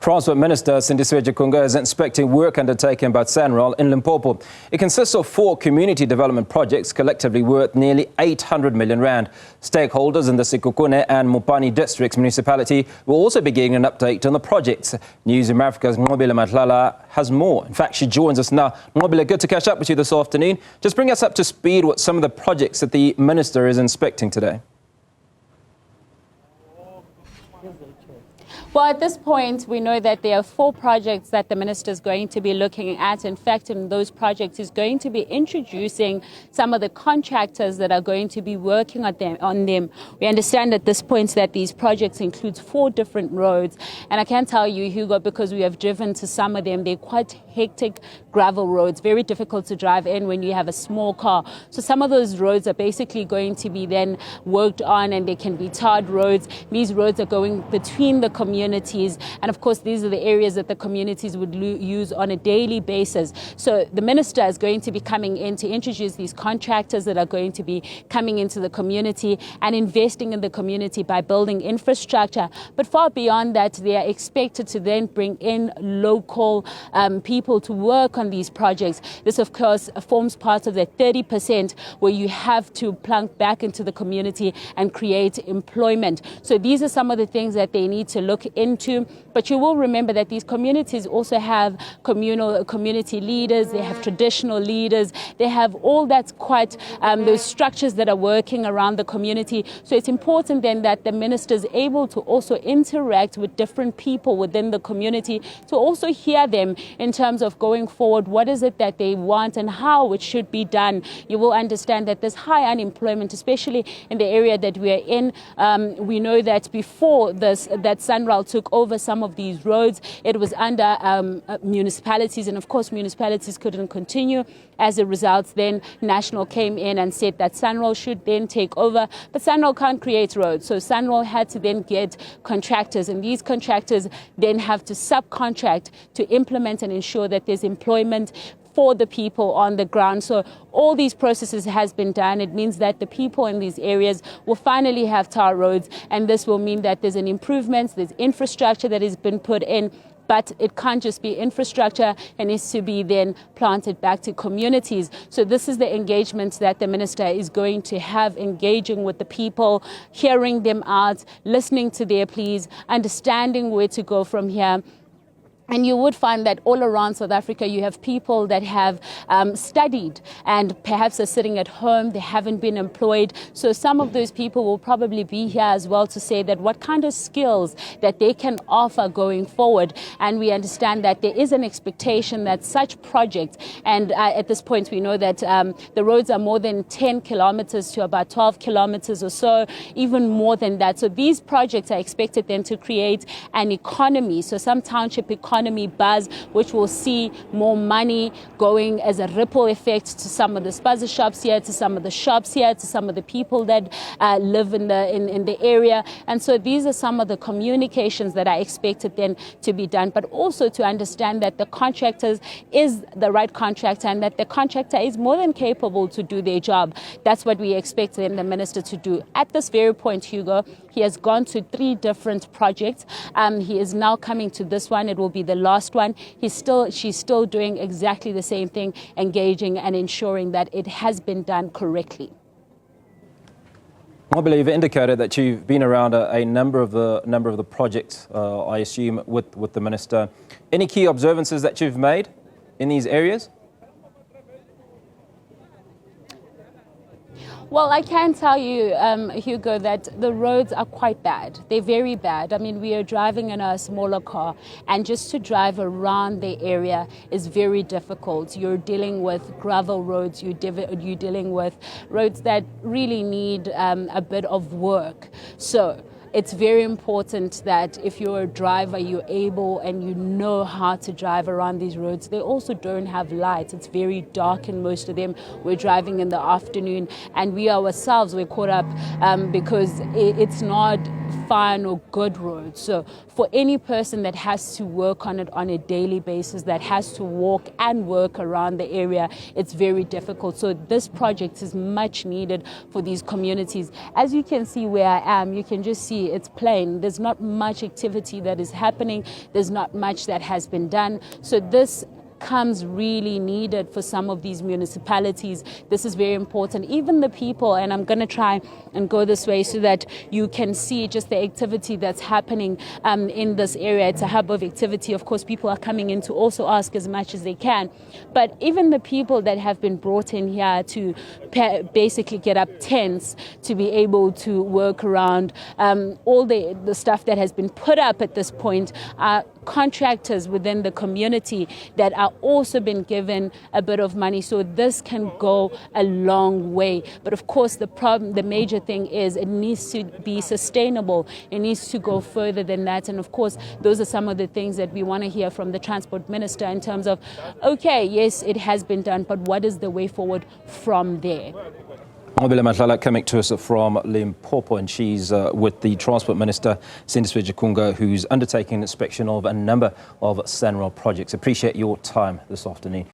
Transport Minister Sindisiwe Chikunga is inspecting work undertaken by Sanral in Limpopo. It consists of 4 community development projects collectively worth nearly 800 million rand. Stakeholders in the Sekhukhune and Mopani Districts municipality will also be getting an update on the projects. Newzroom Afrika's Nqobile Madlala has more. In fact, she joins us now. Nqobile, good to catch up with you this afternoon. Just bring us up to speed with some of the projects that the Minister is inspecting today. Well, at this point, we know that there are 4 projects that the Minister is going to be looking at. In fact, in those projects, he's going to be introducing some of the contractors that are going to be working on them. We understand at this point that these projects include 4 different roads. And I can tell you, Hugo, because we have driven to some of them, they're quite hectic gravel roads, very difficult to drive in when you have a small car. So some of those roads are basically going to be then worked on, and they can be tarred roads. These roads are going between the communities, and of course these are the areas that the communities would use on a daily basis. So the Minister is going to be coming in to introduce these contractors that are going to be coming into the community and investing in the community by building infrastructure. But far beyond that, they are expected to then bring in local people to work on these projects. This of course forms part of the 30% where you have to plunk back into the community and create employment. So these are some of the things that they need to look into. But you will remember that these communities also have community leaders, they have traditional leaders, they have all that quite those structures that are working around the community. So it's important then that the Minister is able to also interact with different people within the community to also hear them in terms of going forward, what is it that they want and how it should be done. You will understand that there's high unemployment, especially in the area that we are in. We know that before this, that Sanral took over some of these roads, it was under municipalities, and of course municipalities couldn't continue. As a result, then National came in and said that Sanral should then take over, but Sanral can't create roads, so Sanral had to then get contractors, and these contractors then have to subcontract to implement and ensure that there's employment for the people on the ground. So all these processes has been done. It means that the people in these areas will finally have tar roads, and this will mean that there's an improvement, there's infrastructure that has been put in. But it can't just be infrastructure, it needs to be then planted back to communities. So this is the engagement that the Minister is going to have, engaging with the people, hearing them out, listening to their pleas, understanding where to go from here. And you would find that all around South Africa, you have people that have studied and perhaps are sitting at home, they haven't been employed. So some of those people will probably be here as well to say that what kind of skills that they can offer going forward. And we understand that there is an expectation that such projects, and at this point we know that the roads are more than 10 kilometers to about 12 kilometers or so, even more than that. So these projects are expected then to create an economy, so some township economy buzz, which will see more money going as a ripple effect to some of the spaza shops here, to some of the shops here, to some of the people that live in the area. And so these are some of the communications that are expected then to be done, but also to understand that the contractors is the right contractor and that the contractor is more than capable to do their job. That's what we expect then the Minister to do. At this very point, Hugo, he has gone to 3 different projects. He is now coming to this one. It will be the last one. She's still doing exactly the same thing, engaging and ensuring that it has been done correctly. I believe you've indicated that you've been around a number of the projects, I assume, with the Minister. Any key observances that you've made in these areas? Well, I can tell you, Hugo, that the roads are quite bad. They're very bad. I mean, we are driving in a smaller car, and just to drive around the area is very difficult. You're dealing with gravel roads, you're dealing with roads that really need a bit of work. So it's very important that if you're a driver, you're able and you know how to drive around these roads. They also don't have lights. It's very dark in most of them. We're driving in the afternoon, and we ourselves, we're caught up because it's not fine or good roads. So for any person that has to work on it on a daily basis, that has to walk and work around the area, it's very difficult. So this project is much needed for these communities. As you can see where I am, you can just see see, it's plain. There's not much activity that is happening. There's not much that has been done. So this comes really needed for some of these municipalities. This is very important. Even the people, and I'm going to try and go this way so that you can see just the activity that's happening in this area. It's a hub of activity. Of course, people are coming in to also ask as much as they can. But even the people that have been brought in here to basically get up tents to be able to work around all the stuff that has been put up at this point are contractors within the community that are also been given a bit of money. So this can go a long way. But of course, the major thing is it needs to be sustainable. It needs to go further than that. And of course, those are some of the things that we want to hear from the Transport Minister in terms of, okay, yes, it has been done, but what is the way forward from there? Nqobile Madlala coming to us from Limpopo, and she's with the Transport Minister Sindisiwe Chikunga, who's undertaking inspection of a number of Sanral projects. Appreciate your time this afternoon.